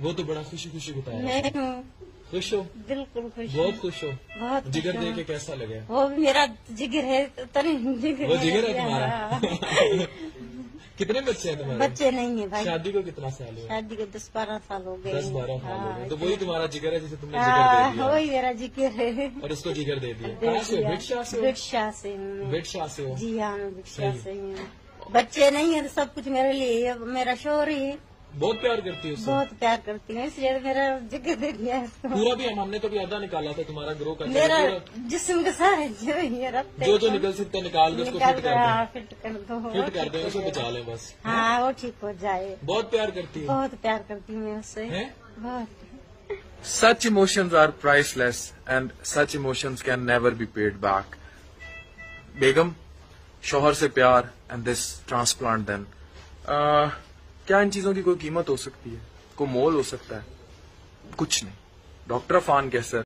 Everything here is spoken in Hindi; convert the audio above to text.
वो तो बड़ा खुशी खुशी बताया। मैं हूँ, खुश हो? बिल्कुल खुश बहुत हूँ। खुश हो? बहुत खुश जिगर हूँ। देख के कैसा लगे? वो भी मेरा जिगर है, तनी जिगर वो जिगर है हाँ। तुम्हारा? कितने बच्चे हैं तुम्हारे? बच्चे नहीं है भाई। शादी को कितना साल हुआ? शादी को 10-12 साल हो गए। 10-12 साल हो गए। हाँ, तो वही तुम्हारा जिगर है जिसे तुमने जिगर दे दिया वही मेरा जिगर है। और उसको जिगर दे दिया। दे कहाँ से हो? दिया। बिटशाह से हो? बिटशाह से हूँ मैं। बिटशाह से हो? जी हाँ, मैं बिटशाह सही। से ही हूँ। बच्चे नहीं है तो सब कुछ मेरे लिए है। मेरा शोर ही है। बहुत प्यार करती है उससे? बहुत प्यार करती हूँ, इसलिए तो मेरा जिगर दे दिया है उसको। पूरा भी हमने तो भी आधा निकाला था तुम्हारा ग्रो का। मेरा जिस्म के सारे जो ये रखते जो निकल सकता है निकाल दो, उसको फिट कर दो। फिट कर दो, फिट कर दो, उसको बचा लें बस। हाँ वो ठीक हो जाए। बहुत प्यार करती है? बहुत प्यार करती हूँ मैं उससे। हैं? बहुत। Such emotions are priceless and such emotions can never be paid back. बेगम, शौहर से प्यार and this transplant then. क्या इन चीजों की कोई कीमत हो सकती है? कोई मोल हो सकता है? कुछ नहीं। डॉक्टर अफान कैसर,